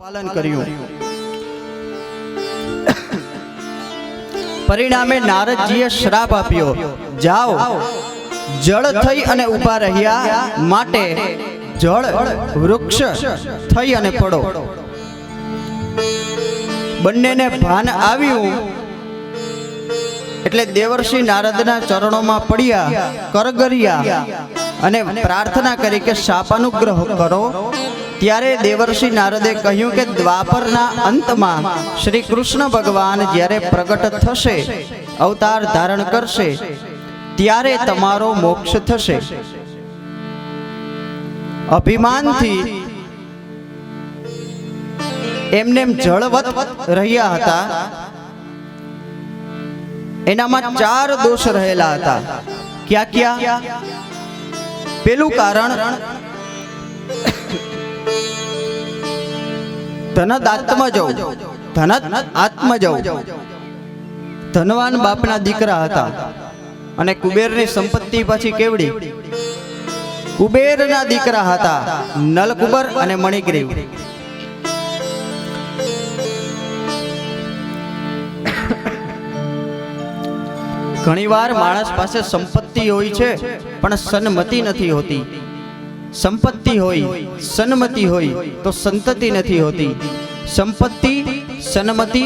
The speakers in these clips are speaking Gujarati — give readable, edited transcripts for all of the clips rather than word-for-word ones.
પાલન કર્યું। પરિણામે નારદજીએ શ્રાપ આપ્યો, જાઓ જળ થઈ અને ઊભા રહ્યા માટે જળ વૃક્ષ થઈ અને પડો। બંનેને ભાન આવ્યું એટલે દેવર્ષિ નારદના ચરણોમાં પડ્યા, કરગર્યા અને પ્રાર્થના કરી કે શાપાનુગ્રહ કરો। ત્યારે દેવર્ષિ નારદે કહ્યું કે દ્વાપરના અંતમાં શ્રી કૃષ્ણ ભગવાન જ્યારે પ્રગટ થશે, અવતાર ધારણ કરશે, ત્યારે તમારો મોક્ષ થશે। અભિમાનથી એમનેમ જળવત રહ્યા હતા। એનામાં 4 દોષ રહેલા હતા। ક્યાં ક્યાં? પેલું કારણ ધનદાત્મજૌ, ધનદાત્મજૌ, ધનવાન બાપના દીકરા હતા અને કુબેરની સંપત્તિ પાછી કેવડી? કુબેરના દીકરા હતા, નલકુબર અને મણિગ્રીવ। ઘણીવાર માણસ પાસે સંપત્તિ હોય છે પણ સન્મતિ નથી હોતી। સંપત્તિ હોય, સન્મતિ હોય તો સંતતિ નથી હોતી। સંપત્તિ, સન્મતિ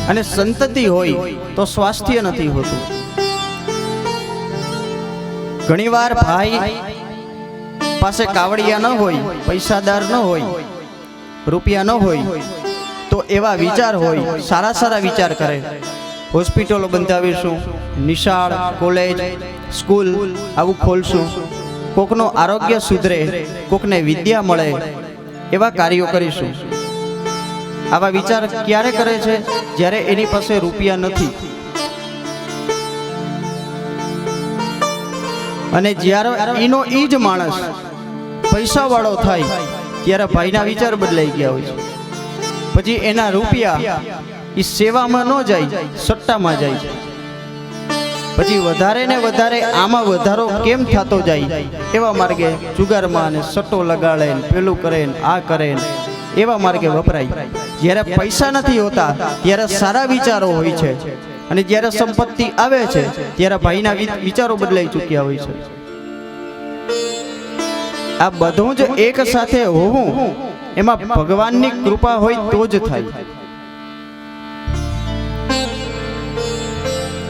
અને સંતતિ હોય તો સ્વાસ્થ્ય નથી હોતું। ઘણીવાર ભાઈ પાસે કાવડિયા ન હોય, પૈસાદાર ન હોય, રૂપિયા ન હોય તો એવા વિચાર હોય, સારા સારા વિચાર કરે। હોસ્પિટલો બંધાવીશું, નિશાળ, કોલેજ, સ્કૂલ આવું ખોલશું, કોકનું આરોગ્ય સુધરે, કોકને વિદ્યા મળે, એવા કાર્યો કરીશું। આવા વિચાર ક્યારે કરે છે? જ્યારે એની પાસે રૂપિયા નથી। અને જ્યારે એનો ઈ જ માણસ પૈસાવાળો થાય ત્યારે ભાઈના વિચાર બદલાઈ ગયા હોય છે। પછી એના રૂપિયા એ સેવામાં ન જાય, સટ્ટામાં જાય છે। પછી વધારે ને વધારે આમાં વધારો કેમ થતો જાય એવા માર્ગે જુગારમાં ને સટ્ટો લગાડે ને પેલું કરે ને આ કરે ને એવા માર્ગે વપરાય। જ્યારે પૈસા નથી હોતા ત્યારે સારા વિચારો હોય છે અને જ્યારે સંપત્તિ આવે છે ત્યારે ભાઈના વિચારો બદલાઈ ચૂક્યા હોય છે। આ બધું જ એક સાથે હોવું એમાં ભગવાનની કૃપા હોય તો જ થાય।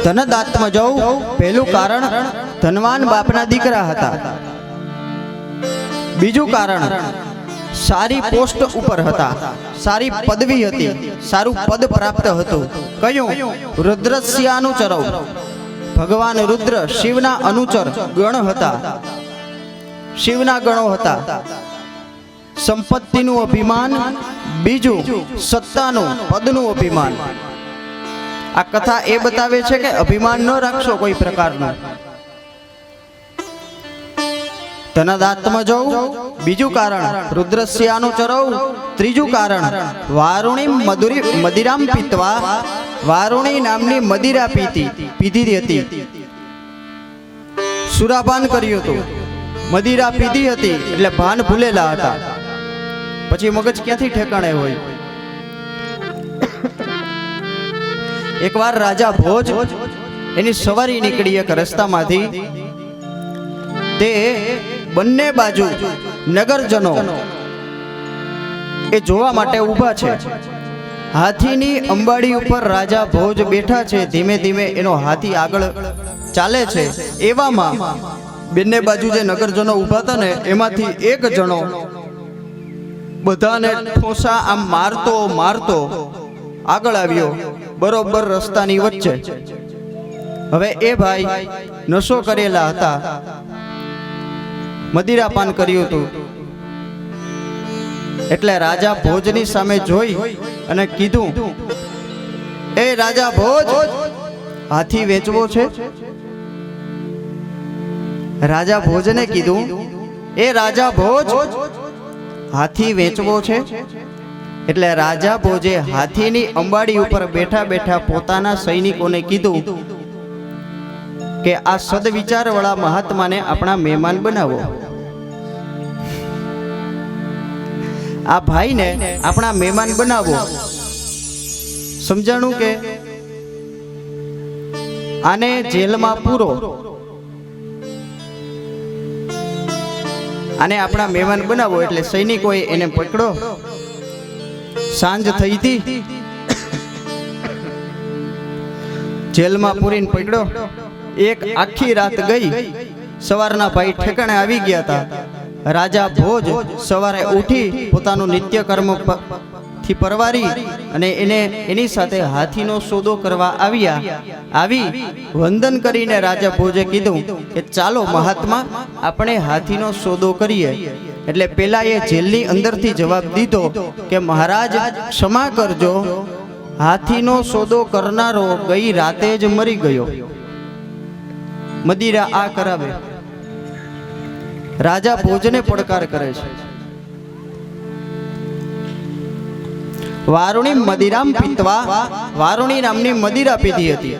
ધનદાત્મજૌ પહેલું કારણ ધનવાન બાપના દીકરા હતા। બીજું કારણ સારી પોસ્ટ ઉપર હતા, સારી પદવી હતી, સારું પદ પ્રાપ્ત હતું। કયું? રુદ્રસ્ય અનુચરૌ, ભગવાન રુદ્ર શિવના અનુચર ગણ હતા, શિવના ગણો હતા। સંપત્તિનું અભિમાન, બીજું સત્તાનું, પદનું અભિમાન। આ કથા એ બતાવે છે કે અભિમાન ન રાખશો કોઈ પ્રકારનું। ધનદાત્મજૌ બીજું કારણ, રુદ્રસ્ય અનુચરૌ ત્રીજું કારણ, વારુણીમ મદિરામ પીત્વા, વારુણી નામની મદિરા પીધી હતી, સુરાપાન કર્યું હતું, મદિરા પીધી હતી એટલે ભાન ભૂલેલા હતા। પછી મગજ ક્યાંથી ઠેકાણે હોય? એકવાર રાજા ભોજ એની સવારી નીકળી એક રસ્તામાંથી। તે બંને બાજુ નગરજનો એ જોવા માટે ઊભા છે। હાથીની અંબાડી ઉપર રાજા ભોજ બેઠા છે, ધીમે ધીમે એનો હાથી આગળ ચાલે છે। એવામાં બંને બાજુ જે નગરજનો ઊભા હતા ને એમાંથી એક જણો બધાને ઠોસા આમ મારતો મારતો આગળ આવ્યો, બરોબર રસ્તાની વચ્ચે। હવે એ ભાઈ નશો કરેલા હતા, મદિરાપાન કર્યું હતું, એટલે રાજા ભોજની સામે જોઈ અને કીધું, એ રાજા ભોજ, હાથી વેચવો છે? રાજા ભોજને કીધું, એ રાજા ભોજ, હાથી વેચવો છે? એટલે રાજા ભોજે હાથીની અંબાડી ઉપર બેઠા બેઠા પોતાના સૈનિકોને કીધું કે આ સદવિચાર વાળા મહાત્માને આપણા મહેમાન બનાવો। આ ભાઈને આપણા મહેમાન બનાવો. સમજાણું કે આને જેલમાં પૂરો, આને આપણા મહેમાન બનાવો. એટલે સૈનિકોએ એને પકડો. સાંજ થઈ હતી, જેલમાં પૂરીને પકડો. એક આખી રાત ગઈ. સવારના ભાઈ ઠેકાણે આવી ગયા હતા. રાજા ભોજ સવારે ઉઠી પોતાનું નિત્ય કર્મ થી પરવારી અને એની સાથે હાથીનો સોદો કરવા આવી વંદન કરીને રાજા ભોજે કીધું કે ચાલો મહાત્મા, આપણે હાથીનો સોદો કરીએ. એટલે પેલા એ જેલની અંદરથી જવાબ દીધો કે મહારાજ ક્ષમા કરજો, હાથીનો સોદો કરનારો ગઈ રાતે જ મરી ગયો. મદિરા આ કરાવે. રાજા ભોજને પડકાર કરે છે. વારુણી મદિરામ પીતવા, વારુણી નામની મદિરા પીધી હતી.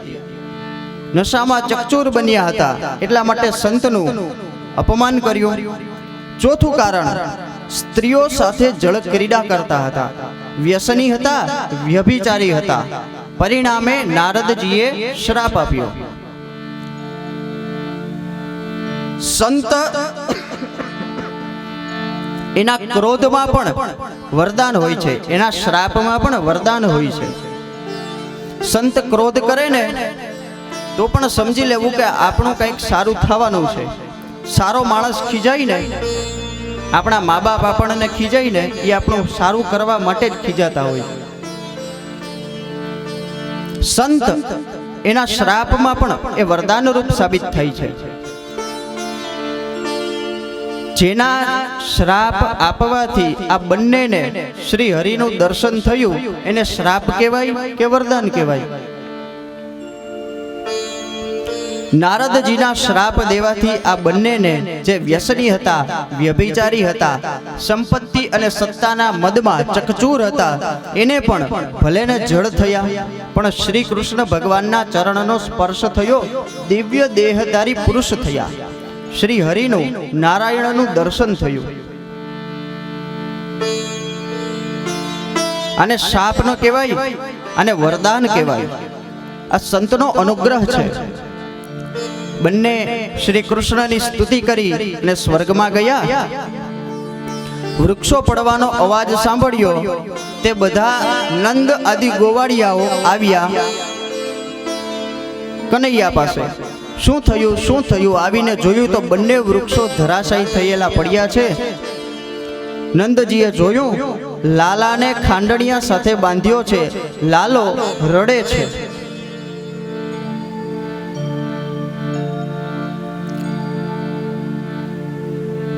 નશામાં ચકચૂર બન્યા હતા, એટલા માટે સંતનું અપમાન કર્યું. ચોથું કારણ, સ્ત્રીઓ સાથે જળ ક્રીડા કરતા હતા, વ્યસની હતા, વ્યભિચારી હતા. પરિણામે નારદજીએ શ્રાપ આપ્યો. સંત એના ક્રોધમાં પણ વરદાન હોય છે, એના શ્રાપમાં પણ વરદાન હોય છે. સંત ક્રોધ કરે ને તો પણ સમજી લેવું કે આપણું કંઈક સારું થવાનું છે. સારો માણસ ખીજાય ને, આપણા મા બાપ આપણને ખીજાય ને, એ આપણું સારું કરવા માટે જ ખીજાતા હોય. સંત એના શ્રાપમાં પણ એ વરદાન રૂપ સાબિત થાય છે. જેના શ્રાપ આપવાથી આ બંનેને શ્રી હરિનું દર્શન થયું, એને શ્રાપ કહેવાય કે વરદાન કહેવાય? નારદજીના શ્રાપ દેવાથી આ બંનેને, જે વ્યસની હતા, વ્યભિચારી હતા, સંપત્તિ અને સત્તાના મદમાં ચકચૂર હતા, એને પણ ભલેને જળ થયા, પણ શ્રી કૃષ્ણ ભગવાનના ચરણનો સ્પર્શ થયો, દિવ્ય દેહધારી પુરુષ થયા. શ્રી હરિનું, નારાયણનું દર્શન થયું. આને શાપ ન કહેવાય, આને વરદાન કહેવાય. આ સંતનો અનુગ્રહ છે. બંને શ્રી કૃષ્ણની સ્તુતિ કરી અને સ્વર્ગમાં ગયા. વૃક્ષો પડવાનો અવાજ સાંભળ્યો તે બધા નંદ આદિ ગોવાળિયાઓ આવ્યા કનૈયા પાસે. શું થયું, શું થયું? આવીને જોયું તો બંને વૃક્ષો ધરાશાયી થયેલા પડ્યા છે. નંદજીએ જોયું, લાલાને ખાંડણિયા સાથે બાંધ્યો છે, લાલો રડે છે.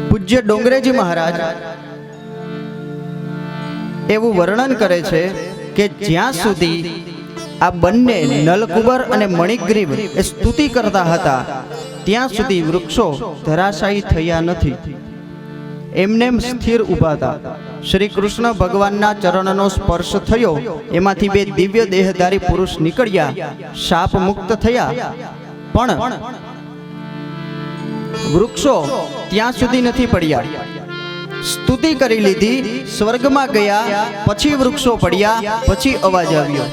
પૂજ્ય ડોંગરેજી મહારાજ એવું વર્ણન કરે છે કે જ્યાં સુધી આ બંને નલકુબર અને મણિગ્રીવ એ સ્તુતિ કરતા હતા, ત્યાં સુધી વૃક્ષો ધરાશાયી થયા નથી, એમનેમ સ્થિર ઊભા હતા. શ્રી કૃષ્ણ ભગવાનના ચરણનો સ્પર્શ થયો, એમાંથી બે દિવ્ય દેહધારી પુરુષ નીકળ્યા, શાપ મુક્ત થયા. પણ વૃક્ષો ત્યાં સુધી નથી પડ્યા. સ્તુતિ કરી લીધી, સ્વર્ગમાં ગયા, પછી વૃક્ષો પડ્યા, પછી અવાજ આવ્યો.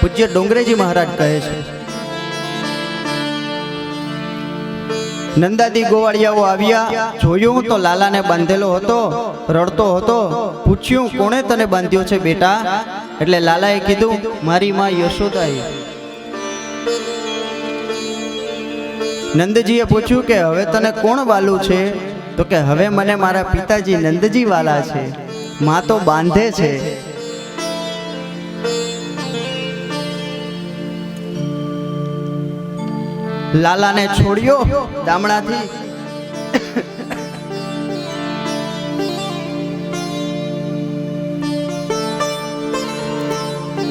પૂજ્ય ડોંગરેજી મહારાજ કહે છે, નંદાદી ગોવાળિયાઓ આવ્યા, જોયું તો લાલાને બાંધેલો હતો, રડતો હતો. પૂછ્યું, કોણે તને બાંધ્યો છે બેટા? એટલે લાલાએ કીધું, મારી માં યશોદાએ. નંદજીએ પૂછ્યું કે હવે તને કોણ વાલું છે? તો કે હવે મને મારા પિતાજી નંદજી વાલા છે, માં તો બાંધે છે. લાલાને છોડ્યો દામણાથી.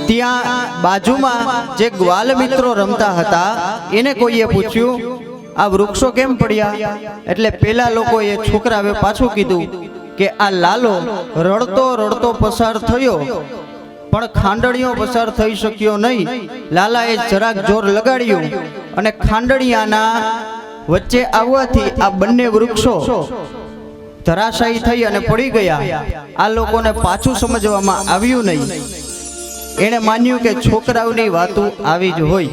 ત્યાં બાજુમાં જે ગ્વાલ મિત્રો રમતા હતા, એને કોઈએ પૂછ્યું, આ વૃક્ષો કેમ પડ્યા? એટલે પેલા લોકોએ, છોકરાએ પાછું કીધું કે આ લાલો રડતો રડતો પસાર થયો, પણ ખાંડણીઓ પસાર થઈ શક્યો નહીં. લાલાએ જરાક જોર લગાડ્યું અને ખાંડણીયાના વચ્ચે આવવાથી આ બંને વૃક્ષો ધરાશાયી થઈ અને પડી ગયા. આ લોકોને પાછું સમજવામાં આવ્યું નહીં. એણે માન્યું કે છોકરાઓની વાતો આવી જ હોય.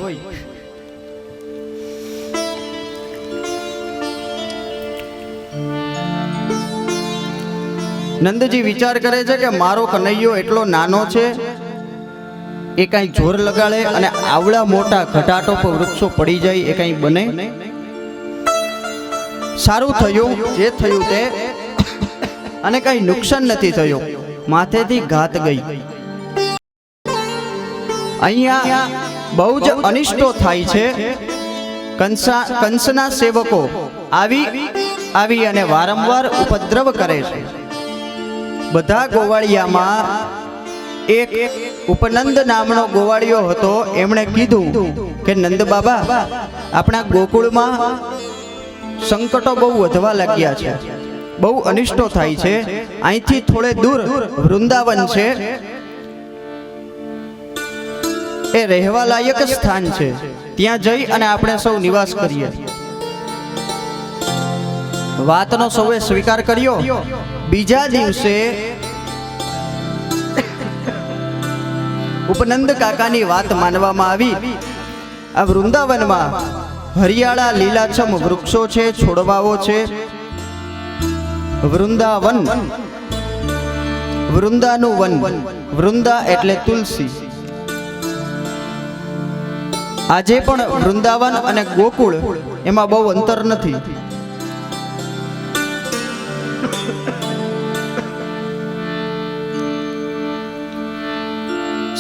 નંદજી વિચાર કરે છે કે મારો કનૈયો એટલો નાનો છે, એ કઈ જોર લગાડે અને આવડા મોટા ઘટાટો પર વૃક્ષો પડી જાય, એ કઈ બને? સારું થયું જે થયું તે, અને કઈ નુકસાન નથી થયું. માથેથી ઘાત ગઈ. અહીંયા બહુ જ અનિષ્ટો થાય છે. કંસના સેવકો આવી અને વારંવાર ઉપદ્રવ કરે છે. બધા ગોવાળિયામાં એક ઉપનંદ નામનો ગોવાળિયો હતો. એમણે કીધું કે નંદ બાબા, આપણા ગોકુળમાં સંકટો બહુ વધવા લાગ્યા છે, બહુ અનિષ્ટો થાય છે. અહીંથી થોડે દૂર વૃંદાવન છે, એ રહેવા લાયક સ્થાન છે. ત્યાં જઈ અને આપણે સૌ નિવાસ કરીએ. વાતનો સૌએ સ્વીકાર કર્યો. બીજા દિવસે ઉપનંદ કાકાની વાત માનવામાં આવી. આ વૃંદાવનમાં હરિયાળા લીલાછમ વૃક્ષો છે, છોડવાઓ છે. વૃંદાવન, વૃંદાનું વન. વૃંદા એટલે તુલસી. આજે પણ વૃંદાવન અને ગોકુળ એમાં બહુ અંતર નથી.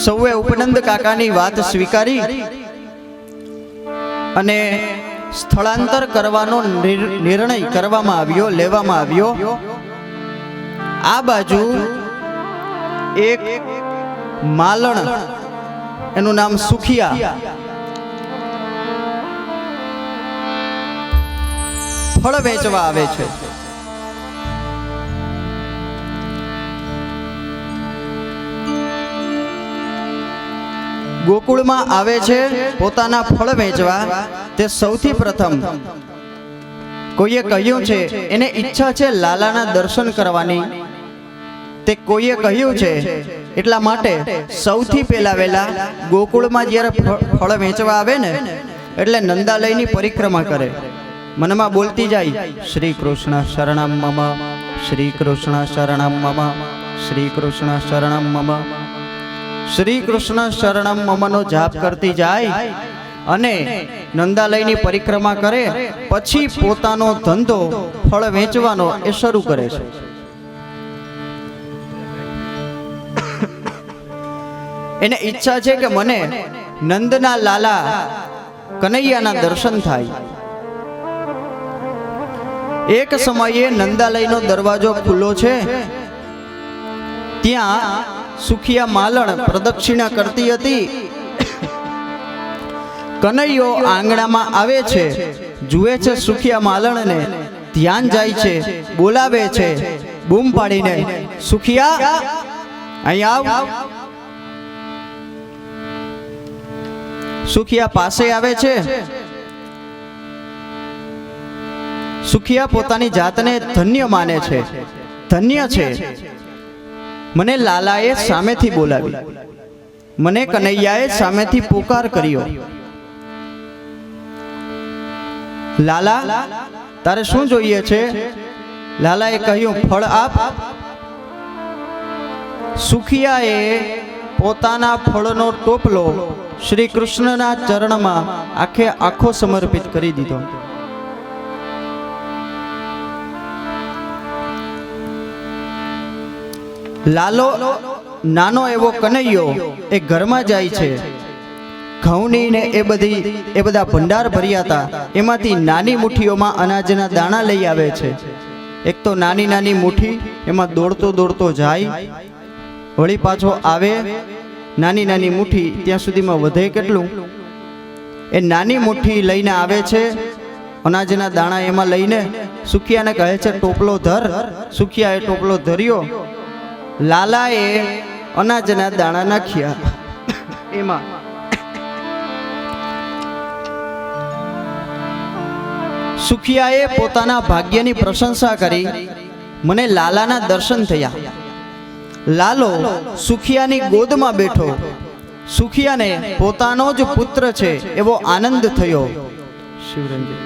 સૌએ ઉપનંદ કાકાની વાત સ્વીકારી અને સ્થળાંતર કરવાનો નિર્ણય લેવામાં આવ્યો. આ બાજુ એક માલણ, એનું નામ સુખિયા, ફળ વેચવા આવે છે. ગોકુળમાં આવે છે પોતાના ફળ વેચવા. તે સૌથી પ્રથમ કોઈએ કહ્યું છે, એને ઈચ્છા છે લાલાના દર્શન કરવાની. તે કોઈએ કહ્યું છે એટલા માટે સૌથી પહેલા વહેલા ગોકુળમાં જ્યારે ફળ વેચવા આવે ને, એટલે નંદાલયની પરિક્રમા કરે. મનમાં બોલતી જાય, શ્રી કૃષ્ણ શરણમ મમ, શ્રી કૃષ્ણ શરણમ મમ, શ્રી કૃષ્ણ શરણમ મમ, શ્રી કૃષ્ણ શરણમ મમનો જાપ કરતી જાય અને નંદાલયની પરિક્રમા કરે. પછી પોતાનો ધંધો ફળ વેચવાનો એ શરૂ કરે છે. એને ઈચ્છા છે કે મને નંદના લાલા કનૈયાના દર્શન થાય. એક સમયે નંદાલયનો દરવાજો ખુલ્લો છે. ત્યાં સુખિયા માલણ પ્રદક્ષિણા કરતી હતી. કનૈયો આંગણામાં આવે છે, જુએ છે સુખિયા માલણને, ધ્યાન જાય છે, બોલાવે છે બૂમ પાડીને, સુખિયા અહીં આવ. સુખિયા પાસે આવે છે. સુખિયા પોતાની જાતને ધન્ય માને છે. ધન્ય છે, મને લાલાએ સામેથી બોલાવી, મને કનૈયાએ સામેથી પોકાર કર્યો. લાલા, તારે શું જોઈએ છે? લાલાએ કહ્યું, ફળ આપ. સુખિયાએ પોતાના ફળનો ટોપલો શ્રી કૃષ્ણના ચરણમાં આખો સમર્પિત કરી દીધો. લાલો નાનો એવો કનૈયો એ ઘરમાં જાય છે. ઘઉંની ને એ બધા ભંડાર ભર્યા હતા. એમાંથી નાની મુઠ્ઠીઓમાં અનાજના દાણા લઈ આવે છે. એક તો નાની નાની મુઠ્ઠી, એમાં દોડતો દોડતો જાય, વળી પાછો આવે. નાની નાની મુઠ્ઠી, ત્યાં સુધીમાં વધે કેટલું? એ નાની મુઠ્ઠી લઈને આવે છે, અનાજના દાણા એમાં લઈને સુખિયાને કહે છે ટોપલો ધર. સુખિયાએ ટોપલો ધર્યો. લાલાએ અનાજના દાણા નાખ્યા એમાં. સુખિયાએ પોતાના ભાગ્યની પ્રશંસા કરી મને લાલાના દર્શન થયા. લાલો સુખિયાની ગોદમાં બેઠો. સુખિયાને પોતાનો જ પુત્ર છે એવો આનંદ થયો. શિવરંજન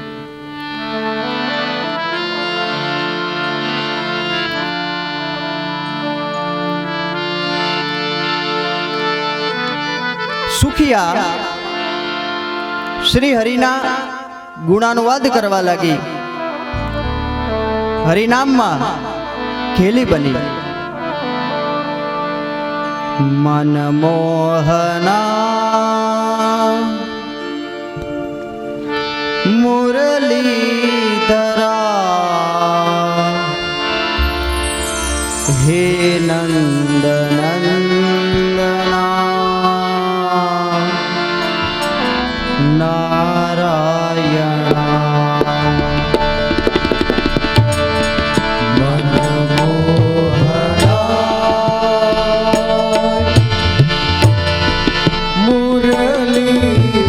સુખિયા શ્રી હરિના ગુણાનુવાદ કરવા લાગી. હરિનામમાં ઘેલી બની. મનમોહના મુરલીધરા હે નંદનંદના નારાયણા મુરલી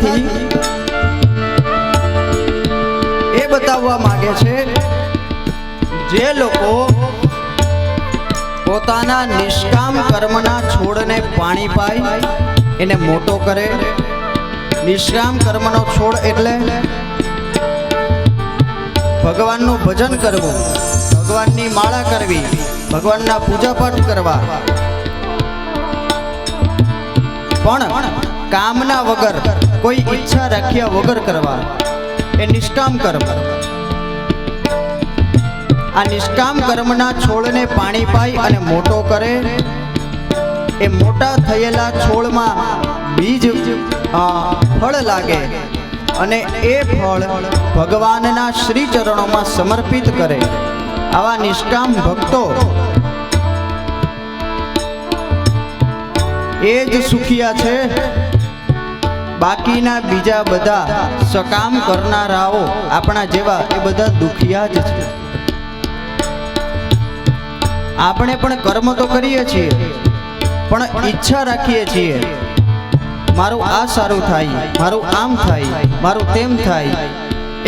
એનાથી એ બતાવવા માંગે છે જે લોકો પોતાના નિષ્કામ કર્મના છોડને પાણી પાય એને મોટો કરે. નિષ્કામ કર્મનો છોડ એટલે ભગવાનનું ભજન કરવું, ભગવાનની માળા કરવી, ભગવાનના પૂજાપાઠ કરવા, પણ કામના વગર, કોઈ ઈચ્છા રાખ્યા વગર કરવા, એ નિષ્કામ કર્મ. આ નિષ્કામ કર્મના છોડને પાણી પાઈ અને મોટો કરે. એ મોટા થયેલા છોડમાં બીજ ફળ લાગે અને એ ફળ ભગવાનના શ્રી ચરણોમાં સમર્પિત કરે. આવા નિષ્કામ ભક્તો એ જ સુખિયા છે. બાકીના બીજા બધા સકામ કરનારાઓ આપણા જેવા એ બધા દુખિયા જ છે. આપણે પણ કર્મ તો કરીએ છીએ, પણ ઈચ્છા રાખીએ છીએ મારું આ સારું થાય, મારું આમ થાય, મારું તેમ થાય.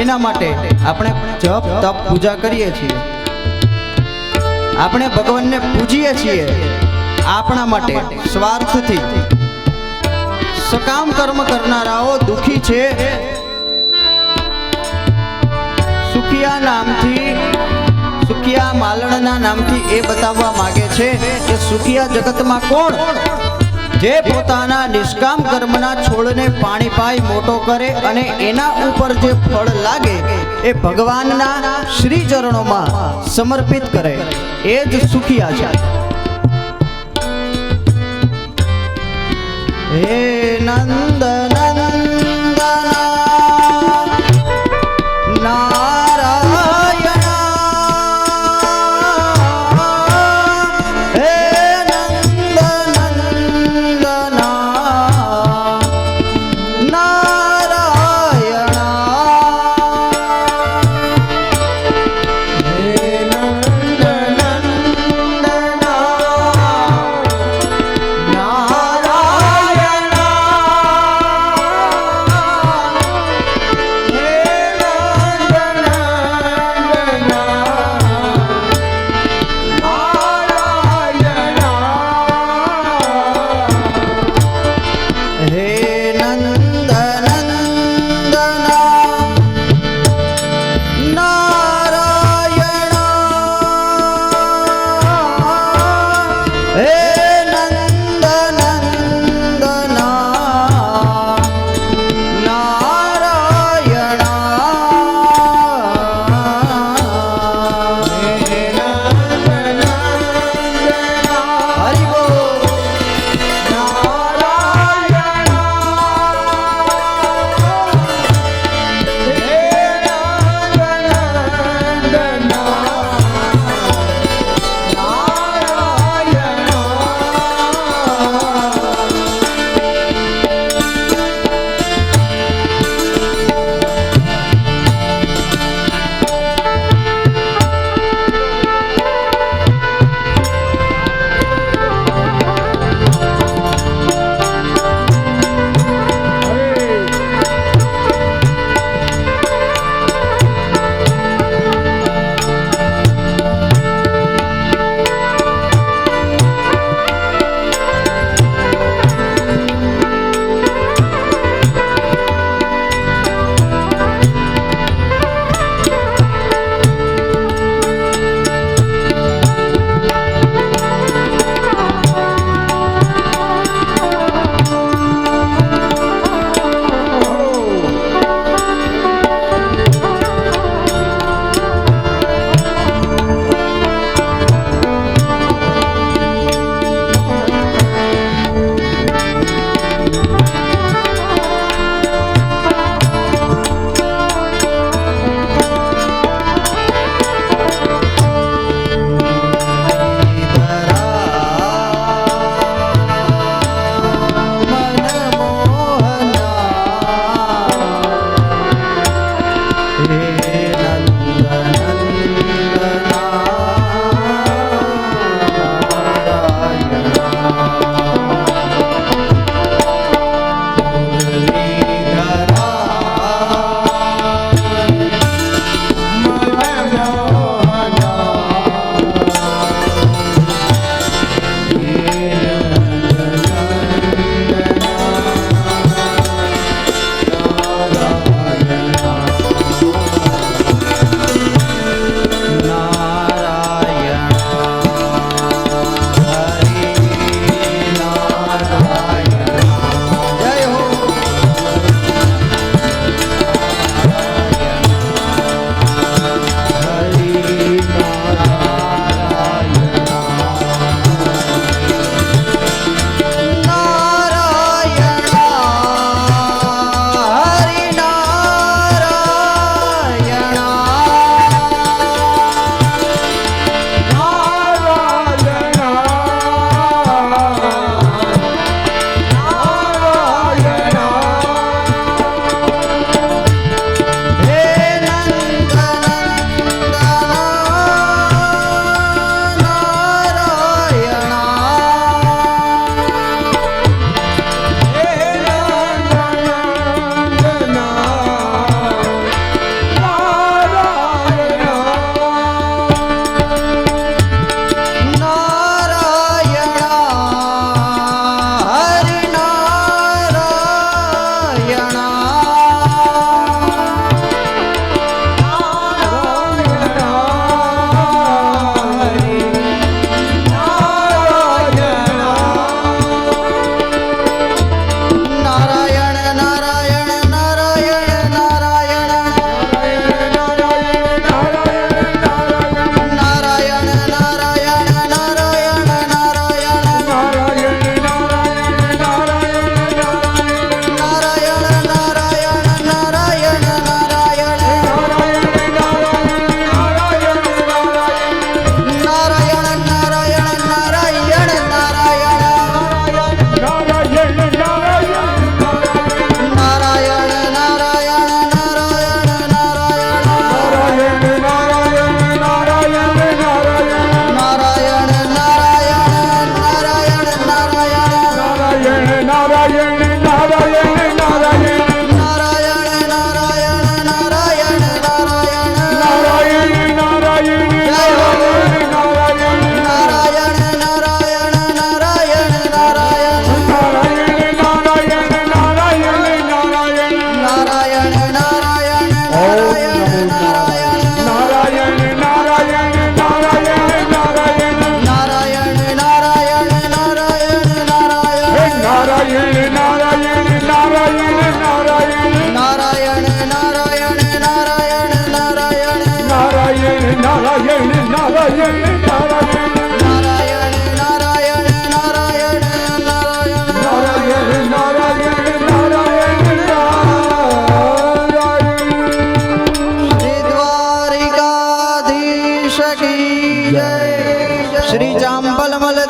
એના માટે આપણે જપ તપ પૂજા કરીએ છીએ. આપણે ભગવાનને પૂજીએ છીએ આપણા માટે સ્વાર્થથી. સકામ કર્મ કરનારાઓ દુખી છે. સુખિયા નામથી, સુખિયા માલણના નામથી એ બતાવવા માંગે છે કે સુખિયા જગતમાં કોણ? જે પોતાના નિષ્કામ કર્મના છોડને પાણી પાઈ મોટો કરે અને એના ઉપર જે ફળ લાગે એ ભગવાનના શ્રી ચરણોમાં સમર્પિત કરે, એ જ સુખિયા છે. હે નંદ નંદના નારાયણ, હે નંદ નંદના નારાયણ, હે નંદ નંદના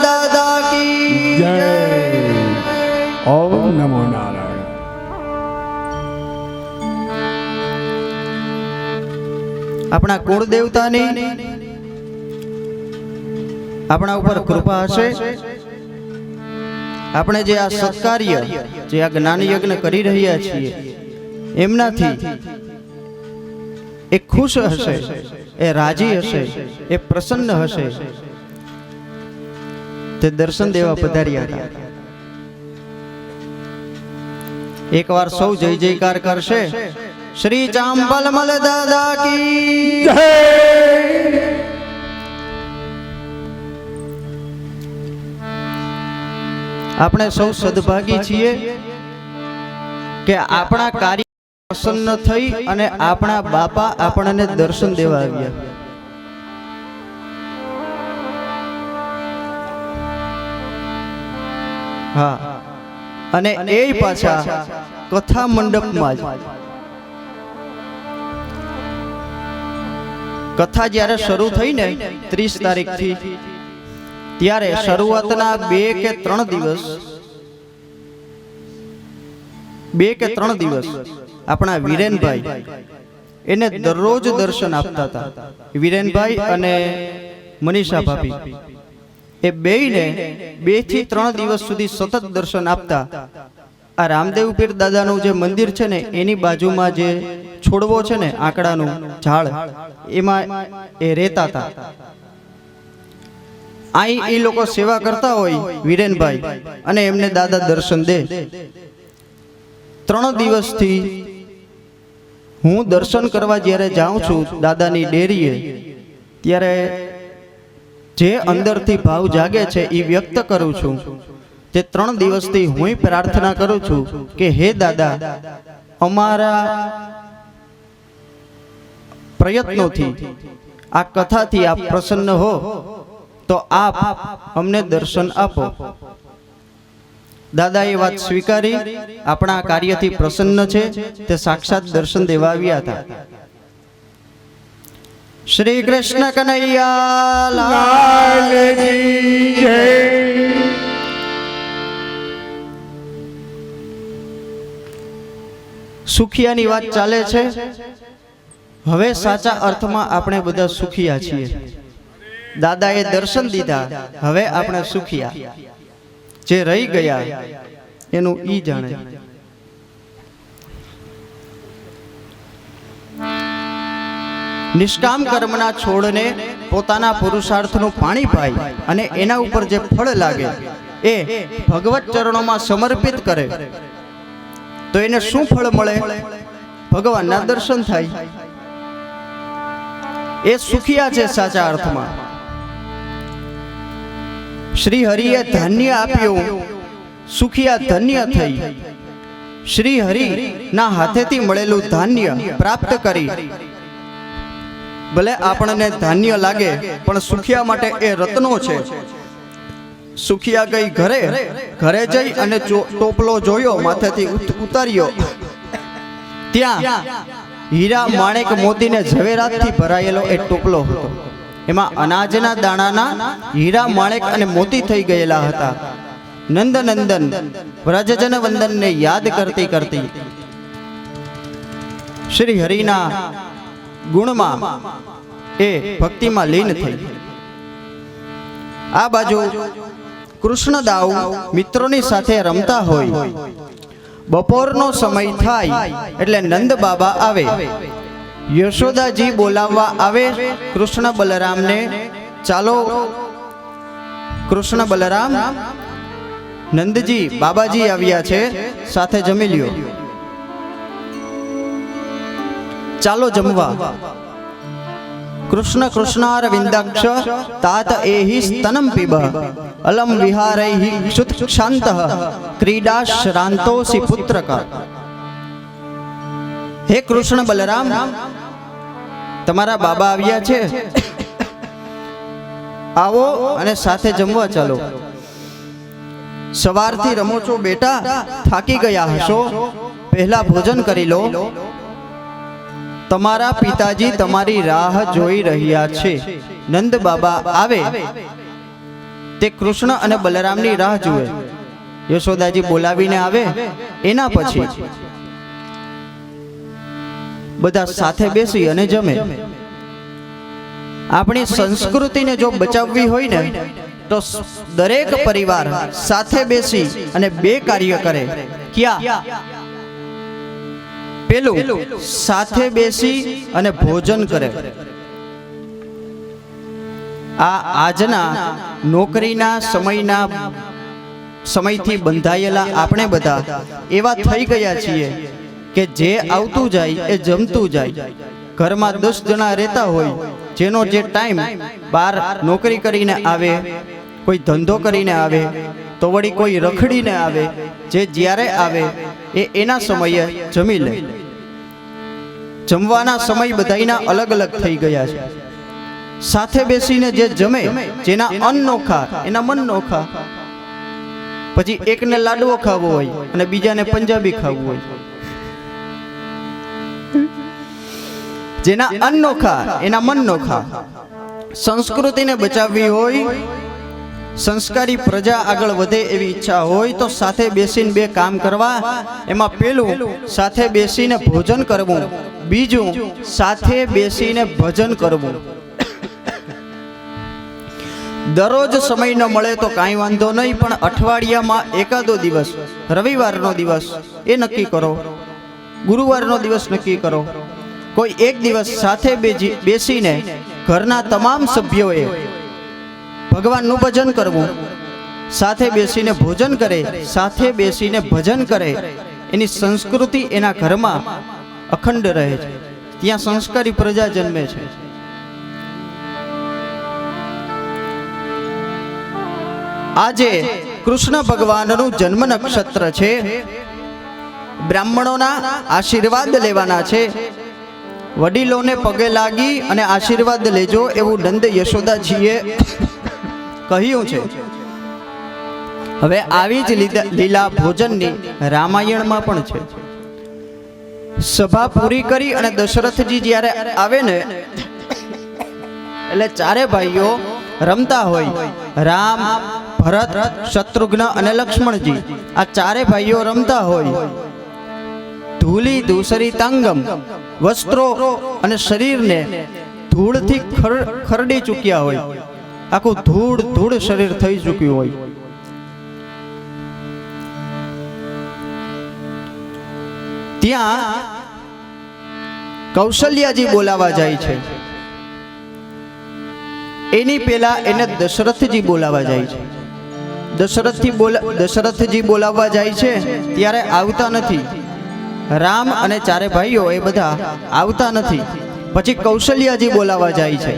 દાદા કી જય. ઓમ નમો નારાયણ. આપણા કુળ દેવતાની આપણા ઉપર કૃપા હશે. આપણે જે આ સત્કાર્ય જે આ જ્ઞાન યજ્ઞ કરી રહ્યા છીએ એમનાથી એ ખુશ હશે, એ રાજી હશે, એ પ્રસન્ન હશે. તે દર્શન દેવા પધાર્યા હતા. એકવાર સૌ જય જયકાર કરશે. શ્રી ચાંપલમલ દાદા કી જય. આપણે સૌ સદભાગી છીએ કે આપણા કાર્ય પ્રસન્ન થઈ અને આપણા બાપા આપણને દર્શન દેવા આવ્યા. હા, અને એ પાછા કથા મંડપમાં જ. કથા જ્યારે શરૂ થઈ ને 30 તારીખથી, ત્યારે શરૂઆતના 2 કે 3 દિવસ આપણા વીરેનભાઈ એને દરરોજ દર્શન આપતા હતા. વીરેનભાઈ અને મનીષા ભાભી એ બેયને 2 થી 3 દિવસ સુધી સતત દર્શન આપતા. આ રામદેવ પીર દાદાનું જે મંદિર છે ને એની બાજુમાં જે છોડવો છે ને આંકડાનું ઝાડ, એમાં એ રહેતા હતા. અહીં એ લોકો સેવા કરતા હોય વીરેનભાઈ, અને એમને દાદા દર્શન દે. 3 દિવસથી હું દર્શન કરવા જ્યારે જાઉં છું દાદાની ડેરીએ, ત્યારે જે અંદરથી ભાવ જાગે છે એ વ્યક્ત કરું છું. તે 3 દિવસથી હું પ્રાર્થના કરું છું કે હે દાદા, અમારા પ્રયત્નોથી આ કથાથી આપ પ્રસન્ન હો તો આપ અમને દર્શન આપો. દાદાએ વાત સ્વીકારી, આપણા કાર્યથી પ્રસન્ન છે. તે સાક્ષાત દર્શન દેવા આવ્યા હતા. શ્રી કૃષ્ણ કનૈયા લાલ કી જય. સુખિયાની વાત ચાલે છે. હવે સાચા અર્થમાં આપણે બધા સુખિયા છીએ. દાદાએ દર્શન દીધા, હવે આપણે સુખિયા. જે રહી ગયા એનું ઈ જાણે. નિષ્કામ કર્મના છોડને પોતાના પુરુષાર્થનું પાણી પાય અને એના ઉપર જે ફળ લાગે એ ભગવત ચરણોમાં સમર્પિત કરે તો એને શું ફળ મળે? ભગવાનના દર્શન થાય. એ સુખિયા છે સાચા અર્થમાં. શ્રી હરિએ ધાન્ય આપ્યું, સુખિયા ધન્ય થઈ. શ્રી હરિ ના હાથેથી મળેલું ધાન્ય પ્રાપ્ત કરી. ભલે આપણને ધાન્ય લાગે પણ સુખિયા માટે એ રત્નો છે. સુખિયા ગઈ ઘરે જઈ અને ટોપલો જોયો, માથેથી ઉતાર્યો. ત્યાં હીરા માણેક મોતીને ઝવેરાતથી ભરાયેલો એ ટોપલો હતો. એમાં અનાજના દાણાના હીરા માણેક અને મોતી થઈ ગયેલા હતા. નંદનંદન વ્રજજન વંદનને યાદ કરતી કરતી શ્રી હરિના ગુણમાં એ ભક્તિમાં લીન થઈ. આ બાજુ કૃષ્ણદાવ મિત્રોની સાથે રમતા હોય. બપોરનો સમય થાય એટલે નંદ બાબા આવે. યશોદાજી બોલાવવા આવે કૃષ્ણ બલરામને. ચાલો કૃષ્ણ બલરામ, નંદજી બાબાજી આવ્યા છે, સાથે જમી લ્યો. ચાલો જમવા. કૃષ્ણ કૃષ્ણાર વિંદાક્ષ તાત એહિ સ્તનમ પીબ અલમ વિહારૈહિ ક્ષુત શાંત ક્રીડા શ્રાંતોસી પુત્રક. હે કૃષ્ણ બલરામ, તમારા બાબા આવ્યા છે, આવો અને સાથે જમવા ચાલો. સવારથી રમો છો બેટા, થાકી ગયા હશો, પહેલા ભોજન કરી લો. તમારા પિતાજી તમારી રાહ જોઈ રહ્યા છે. નંદ બાબા આવે તે કૃષ્ણ અને બલરામની રાહ જુએ. યશોદાજી બોલાવીને આવે એના પછી બધા સાથે બેસી અને જમે. આપણી સંસ્કૃતિને જો બચાવવી હોય ને તો દરેક પરિવાર સાથે બેસી અને બે કાર્ય કરે. ક્યાં? પેલું, સાથે બેસી અને ભોજન કરે. આજના નોકરીના સમયથી બંધાયેલા આપણે બધા એવા થઈ ગયા છીએ કે જે આવતું જાય એ જમતું જાય. ઘરમાં 10 જણા રહેતા હોય, જેનો જે ટાઈમ બહાર નોકરી કરીને આવે, કોઈ ધંધો કરીને આવે, તો વળી કોઈ રખડીને આવે, જે જ્યારે આવે એ એના સમયે જમી લે. જમવાના સમય બધાયના અલગ અલગ થઈ ગયા છે. સાથે બેસીને જે જમે, જેના અન્ન નોખા એના મન નોખા. પછી એકને લાડવો ખાવો હોય અને બીજાને પંજાબી ખાવું હોય. જેના અન્ન નોખા એના મન નોખા. સંસ્કૃતિને બચાવવી હોય, સંસ્કારી પ્રજા આગળ વધે એવી ઈચ્છા હોય તો સાથે બેસીને બે કામ કરવા. એમાં પેલું, સાથે બેસીને ભોજન કરવું. બીજું, સાથે બેસીને ભજન કરવું. દરરોજ સમય ન મળે તો કાંઈ વાંધો નહીં, પણ અઠવાડિયામાં એકાદો દિવસ, રવિવારનો દિવસ એ નક્કી કરો, ગુરુવારનો દિવસ નક્કી કરો. કોઈ એક દિવસ સાથે બેસીને ઘરના તમામ સભ્યોએ ભગવાનનું ભજન કરવું. સાથે બેસીને ભોજન કરે, સાથે બેસીને ભજન કરે. એની સંસ્કૃતિ એના ઘરમાં અખંડ રહે છે. ત્યાં સંસ્કારી પ્રજા જન્મે છે. આજે કૃષ્ણ ભગવાનનું જન્મ નક્ષત્ર છે. બ્રાહ્મણોના આશીર્વાદ લેવાના છે. વડીલોને પગે લાગી અને આશીર્વાદ લેજો એવું નંદ યશોદાજીએ કહ્યું છે. હવે આવી જ લીલા ભોજનની રામાયણમાં પણ છે. સભા પૂરી કરી અને દશરથજી જ્યારે આવે ને એટલે ચારે ભાઈઓ રમતા હોય. રામ, ભરત, શત્રુઘ્ન અને લક્ષ્મણજી, આ ચારે ભાઈઓ રમતા હોય. ધૂલી ધૂસરી તાંગમ, વસ્ત્રો અને શરીરને ધૂળથી ખરડી ચૂક્યા હોય. આખું ધૂળ શરીર થઈ ચૂક્યું હોય. ત્યાં કૌશલ્યાજી બોલાવા જાય છે. એની પેલા એને દશરથજી બોલાવા જાય છે. દશરથજી બોલાવવા જાય છે ત્યારે આવતા નથી. રામ અને ચારે ભાઈઓ એ બધા આવતા નથી. પછી કૌશલ્યાજી બોલાવા જાય છે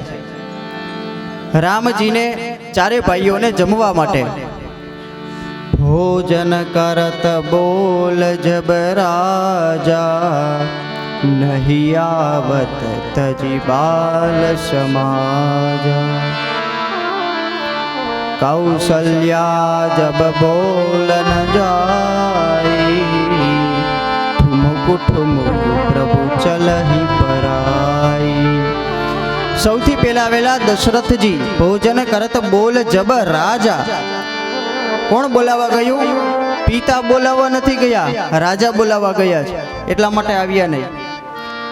રામજીને, ચારે ભાઈઓને જમવા માટે. ભોજન કરત બોલ જબ રાજા, નહીં આવત તજી બાલ સમાજા. કૌશલ્યા જબ બોલ ન જાય, ઠુમકુ ઠુમકુ પ્રભુ ચલહી પરાઈ. સૌથી પહેલા વેલા દશરથજી ભોજન કરત બોલ જબ રાજા. કોણ બોલાવા ગયું? પિતા બોલાવા નથી ગયા, રાજા બોલાવા ગયા છે. એટલા માટે આવ્યા નહીં.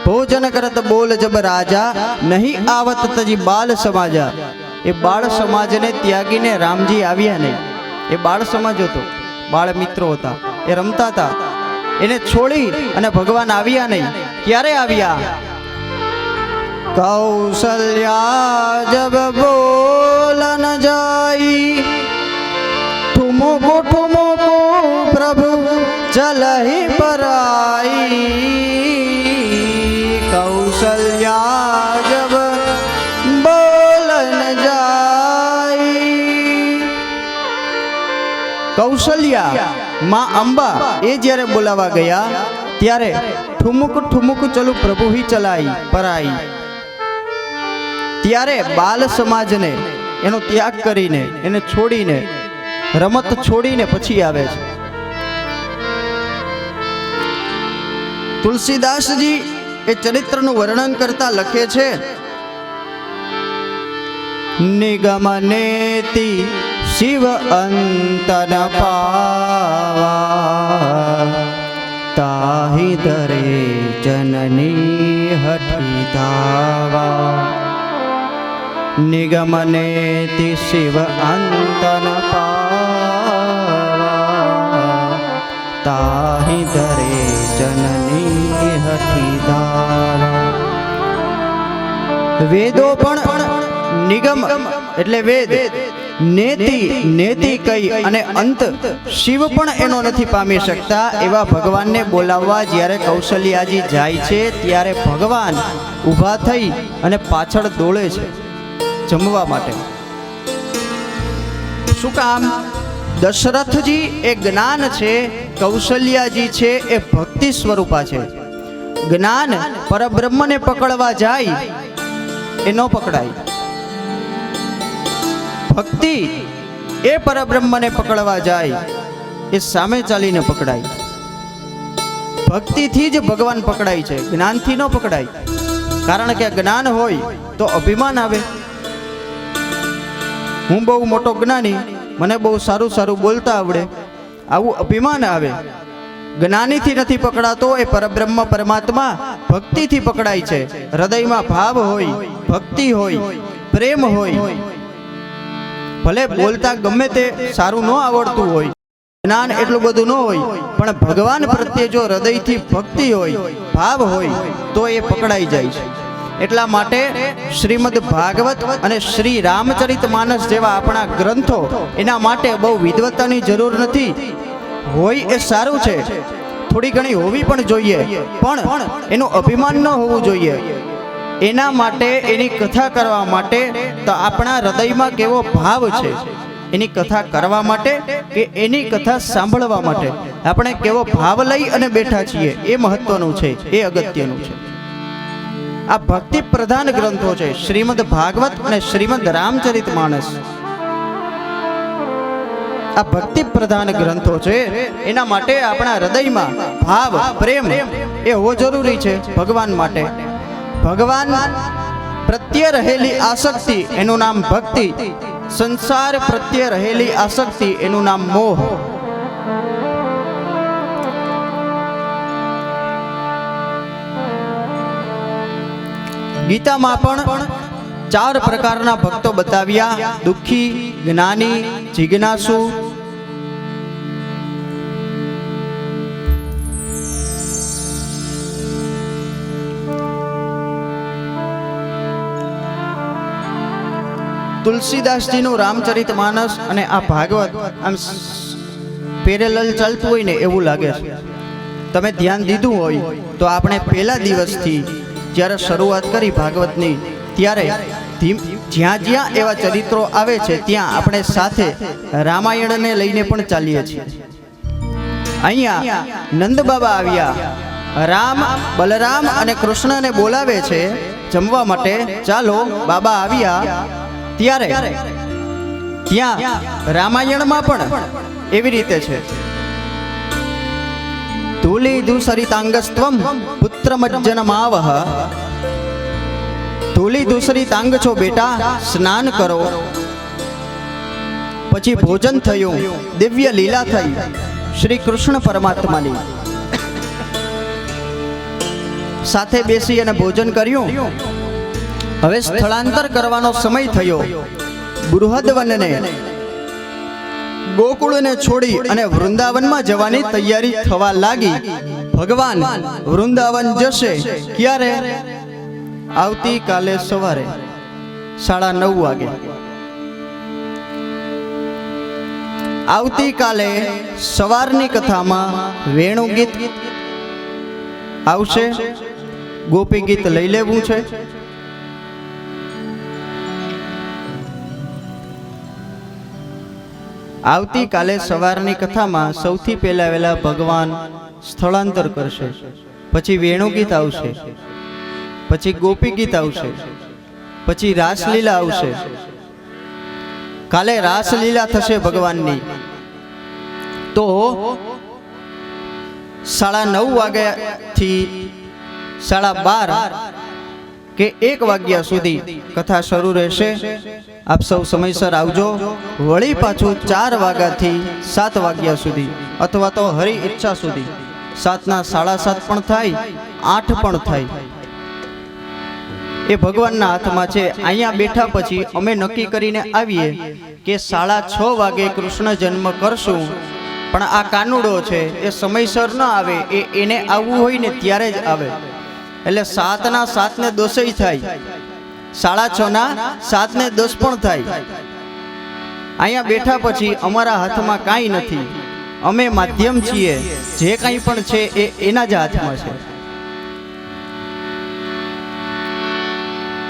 ભોજન કરત બોલ જબ રાજા, નહીં આવત તજી બાલ સમાજા. એ બાળ સમાજને ત્યાગીને રામજી આવ્યા નહીં. એ બાળ સમાજ હતો, બાળ મિત્રો હતા, એ રમતા હતા. એને છોડી અને ભગવાન આવ્યા નહીં. ક્યારે આવ્યા? કૌશલ્યા જબ બોલન જાય, ઠુમકો ઠુમકો પ્રભુ ચલહી પરાઈ. કૌશલ્યા જબ બોલન જાય. કૌશલ્યા માં અંબા એ જ્યારે બોલાવા ગયા ત્યારે ઠુમુક ઠુમુક ચલું પ્રભુ હી ચલાઈ પરાઈ. ત્યારે બાલ સમાજને એનો ત્યાગ કરીને, એને છોડીને, રમત છોડીને પછી આવે છે. તુલસીદાસજી એ ચરિત્રનું વર્ણન કરતા લખે છે, નિગમ નેતિ શિવ અંતન પાવા તાહી દરે જનની હઠી ધાવા નિગમને તિ શિવ અંતન પાવા તાહી દરે જનની હઠી ધાવા વેદો પણ નિગમ એટલે વેદ નેતિ નેતિ કઈ અને અંત શિવ પણ એનો નથી પામી શકતા એવા ભગવાનને બોલાવવા જ્યારે કૌશલ્યાજી જાય છે ત્યારે ભગવાન ઊભા થઈ અને પાછળ દોડે છે જમવા માટે. શું કામ? દશરથજી એ જ્ઞાન છે, કૌશલ્યાજી છે એ ભક્તિ સ્વરૂપા છે. જ્ઞાન પરબ્રહ્મને પકડવા જાય એ ન પકડાય. ભક્તિ એ પરબ્રહ્મને પકડવા જાય એ સામે ચાલીને પકડાય. ભક્તિથી જ ભગવાન પકડાય છે, જ્ઞાનથી ન પકડાય. કારણ કે જ્ઞાન હોય તો અભિમાન આવે. હું બહુ મોટો જ્ઞાની, મને બહુ સારું સારું બોલતા આવડે, આવું અભિમાન આવે. જ્ઞાનીથી નથી પકડાતો એ પરબ્રહ્મ પરમાત્મા ભક્તિથી પકડાય છે. હૃદયમાં ભાવ હોય, ભક્તિ હોય, પ્રેમ હોય. ભલે બોલતા ગમે તે સારું ન આવડતું હોય, જ્ઞાન એટલું બધું ન હોય, પણ ભગવાન પ્રત્યે જો હૃદયથી ભક્તિ હોય, ભાવ હોય તો એ પકડાઈ જાય છે. એટલા માટે શ્રીમદ ભાગવત અને શ્રી રામચરિત માનસ જેવા આપણા ગ્રંથો એના માટે બહુ વિદ્વતાની જરૂર નથી. હોય એ સારું છે, થોડી ઘણી હોવી પણ જોઈએ, પણ એનું અભિમાન ન હોવું જોઈએ. એના માટે એની કથા કરવા માટે તો આપણા હૃદયમાં કેવો ભાવ છે એની કથા કરવા માટે કે એની કથા સાંભળવા માટે આપણે કેવો ભાવ લઈ અને બેઠા છીએ એ મહત્વનું છે, એ અગત્યનું છે. આ ભક્તિ પ્રધાન ગ્રંથો છે શ્રીમદ ભાગવત અને શ્રીમદ રામચરિત માનસ. આ ભક્તિ પ્રધાન ગ્રંથો છે, એના માટે આપણા હૃદયમાં ભાવ પ્રેમ એ હોવો જરૂરી છે ભગવાન માટે. ભગવાન પ્રત્યે રહેલી આસક્તિ એનું નામ ભક્તિ, સંસાર પ્રત્યે રહેલી આસક્તિ એનું નામ મોહ. ગીતામાં પણ 4 પ્રકારના ભક્તો બતાવ્યા: દુઃખી, જ્ઞાની, જિજ્ઞાસુ. તુલસીદાસજીનું રામચરિત માનસ અને આ ભાગવત આમ પેરેલલ ચાલતું હોય ને એવું લાગે છે. તમે ધ્યાન દીધું હોય તો આપણે પહેલા દિવસથી જ્યારે શરૂઆત કરી ભાગવતની ત્યારે જ્યાં જ્યાં એવા ચરિત્રો આવે છે ત્યાં આપણે સાથે રામાયણને લઈને પણ ચાલીએ છીએ. અહીંયા નંદ બાબા આવ્યા, રામ બલરામ અને કૃષ્ણને બોલાવે છે જમવા માટે. ચાલો બાબા આવ્યા ત્યારે ત્યાં રામાયણમાં પણ એવી રીતે છે. તુલી દુસરિતાંગસ્ત્વમ પુત્રમજ્જનમાવહ. તુલી દુસરિતાંગ છો બેટા, સ્નાન કરો. પછી ભોજન થયું, દિવ્ય લીલા થઈ શ્રી કૃષ્ણ પરમાત્માની. સાથે બેસી અને ભોજન કર્યું. હવે સ્થળાંતર કરવાનો સમય થયો. બૃહદવનને ગોકુળને છોડી અને વૃંદાવનમાં જવાની તૈયારી થવા લાગી. ભગવાન વૃંદાવન જશે ક્યારે? આવતીકાલે સવારે 9:30 વાગે. આવતીકાલે સવારની કથામાં વેણુ ગીત આવશે, ગોપી ગીત લઈ લેવું છે. આવતીકાલે સવારની કથામાં સૌથી પહેલા ભગવાન સ્થળાંતર કરશે, પછી વેણુ ગીત આવશે, પછી ગોપી ગીત આવશે, પછી રાસલીલા આવશે. કાલે રાસલીલા થશે ભગવાનની. તો 9:30 વાગ્યાથી 12:30 કે 1 વાગ્યા સુધી કથા શરૂ રહેશે. આપ સૌ સમયસર આવજો. વળી પાછું 4 વાગ્યાથી 7 વાગ્યા સુધી અથવા તો હરી ઈચ્છા સુધી 7ના 7:30 પણ થાય, 8 પણ થાય, એ ભગવાનના હાથમાં છે. અહીંયા બેઠા પછી અમે નક્કી કરીને આવીએ કે 6:30 વાગે કૃષ્ણ જન્મ કરશું, પણ આ કાનુડો છે એ સમયસર ન આવે, એને આવવું હોય ને ત્યારે જ આવે. એટલે 7ના 7 ને 10 થાય, 6:30ના 7 ને 10 પણ થાય. અહીંયા બેઠા પછી અમારા હાથમાં કાંઈ નથી, અમે માધ્યમ છીએ. જે કાંઈ પણ છે એ એના જ હાથમાં છે.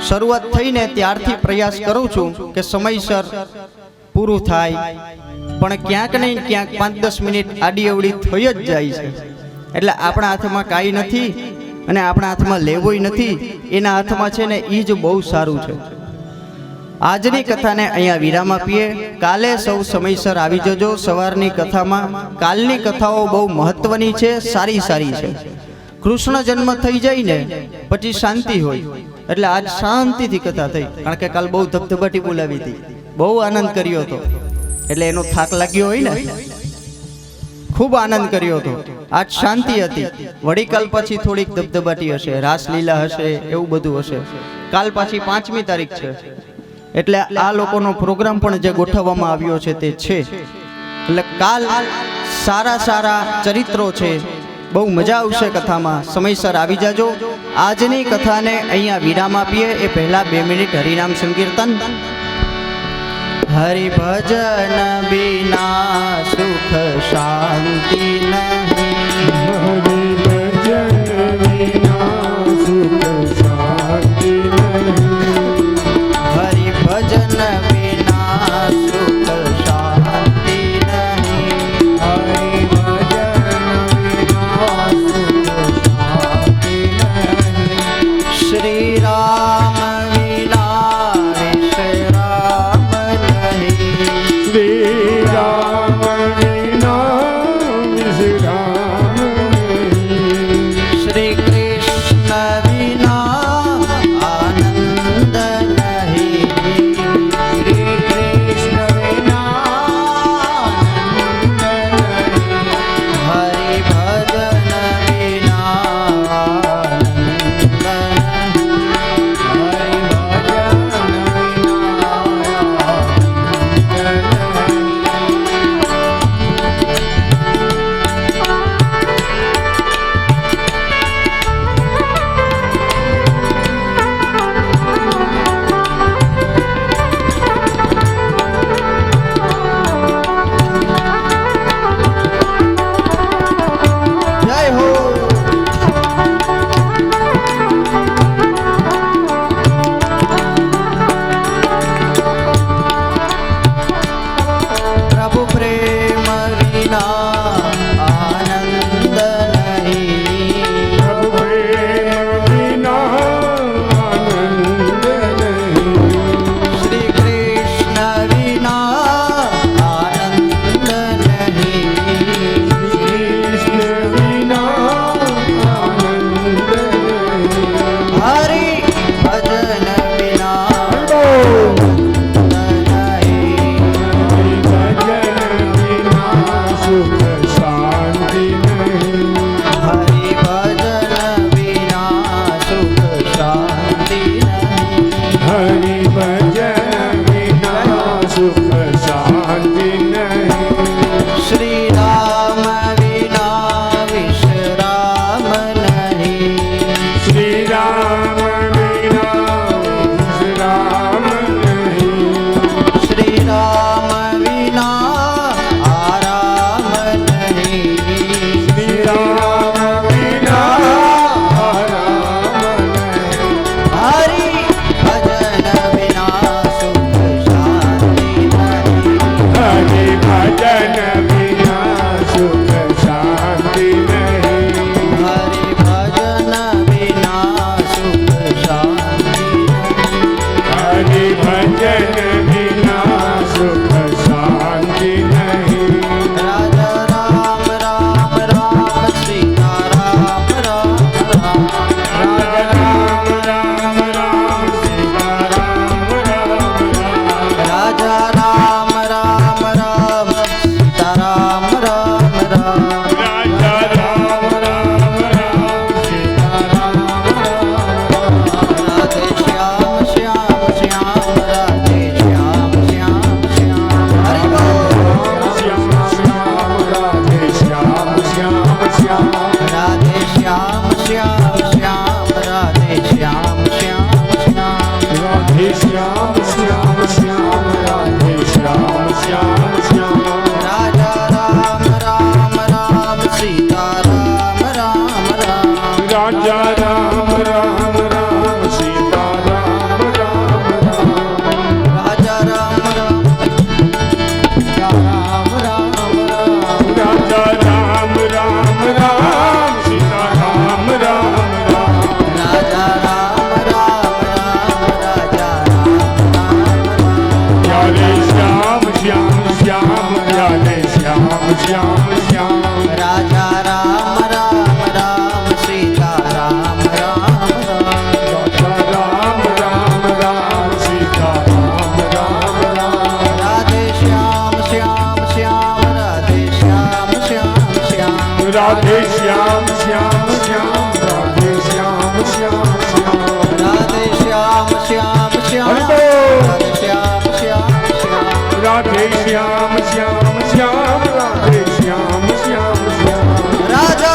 શરૂઆત થઈને ત્યારથી પ્રયાસ કરું છું કે સમયસર પૂરું થાય, પણ ક્યાંક નહીં ક્યાંક 5-10 મિનિટ આડી અવડી થઈ જ જાય છે. એટલે આપણા હાથમાં કાંઈ નથી અને આપણા હાથમાં લેવોય નથી, એના હાથમાં છે ને એ જ બહુ સારું છે. આજની કથાને અહીંયા વિરામ આપીએ. કાલે સૌ સમયસર આવી જજો સવારની કથામાં. કાલની કથાઓ બહુ મહત્વની છે, સારી સારી છે. કૃષ્ણ જન્મ થઈ જાય ને પછી શાંતિ હોય, એટલે આજ શાંતિથી કથા થઈ. કારણ કે કાલ બહુ ધબધબાટી બોલાવી હતી, બહુ આનંદ કર્યો હતો, એટલે એનો થાક લાગ્યો હોય ને, ખૂબ આનંદ કર્યો હતો. આજ શાંતિ હતી. વળી કાલ પછી થોડીક ધબધબાટી હશે, રાસલીલા હશે, એવું બધું હશે. કાલ પાછી 5મી તારીખ છે, એટલે આ લોકોનો પ્રોગ્રામ પણ જે ગોઠવવામાં આવ્યો છે તે છે. એટલે કાલ સારા સારા ચરિત્રો છે, બહુ મજા આવશે કથામાં. સમયસર આવી જાજો. આજની કથાને અહીંયા વિરામ આપીએ એ પહેલા 2 મિનિટ હરિનામ સંકીર્તન. હરિ ભજન બિના સુખ શાંતિ નહીં, હરિ ભજન વિના સુખ શાંતિ નહીં, હરિ ભજન બિના સુખ શાંતિ નહીં, હરિ ભજન વિના સુખ શાંતિ નહીં, શ્રી રામ વિના વિશ્રામ નહીં, શ્રી રામ વિના વિશ્રામ નહીં, શ્રી કૃષ્ણ વિના આનંદ નહીં, શ્રી કૃષ્ણ વિના આનંદ નહીં, હરિ ભજન વિના આનંદ નહીં, હરિ ભજન વિના આનંદ જય હો. પ્રભુ પ્રેમ વિના આનંદ નહીં, પ્રભુ પ્રેમ વિના આનંદ નહીં, શ્રી કૃષ્ણ વિના આનંદ નહીં, કૃષ્ણ વિના આનંદ નહીં, હરિ ભજન વિના હરિ ભજન વિના સુખ શાંતિ નહીં, હરિ ભજન વિના સુખ શાંતિ નહીં, હરિ ભજન વિના સુખ શાંતિ નહીં, શ્રી રામ વિના વિશ્રામ નહીં, શ્રી રામ વિના વિશ્રામ નહીં, શ્રી રામ વિના આરામ નહીં, શ્રી રામ વિના આરામ નહીં, હરિ ભજન વિના સુખ શાંતિ નહીં, હરિ ભજન વિના સુખ શાંતિ નહીં, હરિ ભજન વિના સુખ શાંતિ નહીં, હરિ ભજન વિના સુખ શાંતિ નહીં, રાજા રામ રામ રામ સીતા રામ રામ રામ, રામ રામ રામ श्याम श्याम राजा राम राम राम सीता राम राम राम राजा राम राम राम सीता राम राम राम राधे श्याम श्याम श्याम राधे श्याम श्याम श्याम राधे श्याम श्याम श्याम राधे श्याम श्याम श्याम राधे श्याम श्याम श्याम हरिबोल। राधे श्याम श्याम श्याम राधे श्याम श्याम श्याम राधे श्याम श्याम श्याम राजा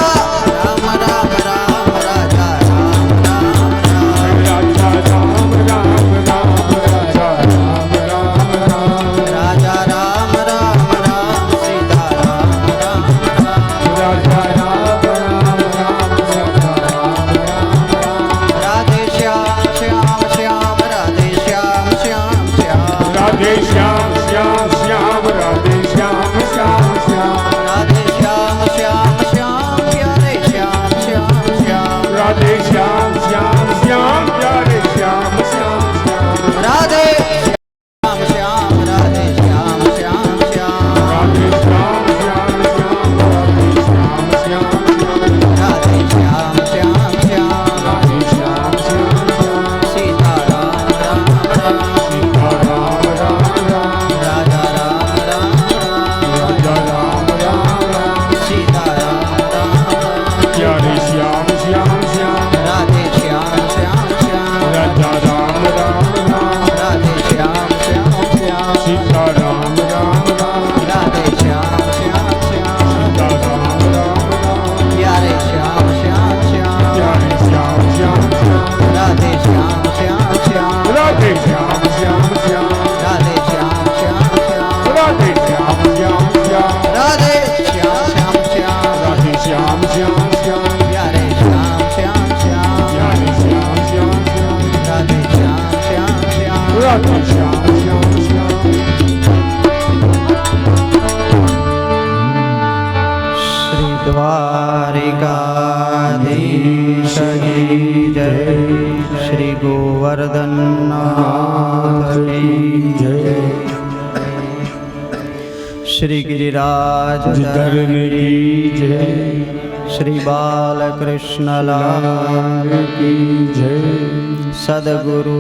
राम राम राम राजा राम राम राम राजा राम राम राम राजा राम राम राम राजा राम राम राम सीता राम राम राम राजा राम राम राम सीता राम राम राम राधे श्याम श्याम श्याम राधे श्याम श्याम श्याम राधे श्याम श्याम श्याम राधे श्याम श्याम श्याम राधे श्याम श्याम श्याम प्यारे श्याम श्याम श्याम राधे श्याम श्याम श्याम प्यारे श्याम श्याम श्याम राधे श्याम श्याम राधे श्याम श्याम श्याम राधे श्याम श्याम श्याम राधे श्याम श्याम श्याम राधे श्याम श्याम श्याम राधे श्याम श्याम श्याम सीता राम राम राम सीता राम राम राम राजा राम राम राम राजा राम राम राम सीता राम राम राम प्यारे श्याम श्याम श्याम राधे श्याम श्याम श्याम राजा राम राम राम राधे श्याम श्याम श्याम सीता राम राम राम राधे श्याम श्याम श्याम सीता राम राम राम प्यारे श्याम श्याम श्याम प्यारे श्याम श्याम श्याम राधे श्याम श्याम श्याम राधे श्याम श्याम श्याम राधे श्याम श्याम श्याम राधे श्याम श्याम श्याम राधे श्याम श्याम श्याम राधे श्याम श्याम श्याम प्यारे श्याम श्याम श्याम प्यारे श्याम श्याम श्याम राधे श्याम श्याम श्याम राधे श्याम श्याम श्याम श्री द्वारिकाधीश की जय श्री गोवर्धन नाथ की जय श्री गिरिराज धरण की जय श्री बालकृष्ण लाल की जय सदगुरु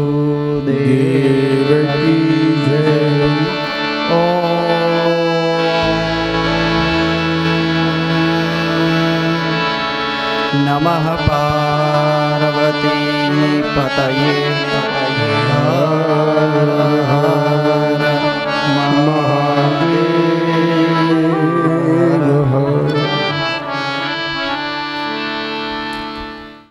देव देव की जय नमः पार्वती पतये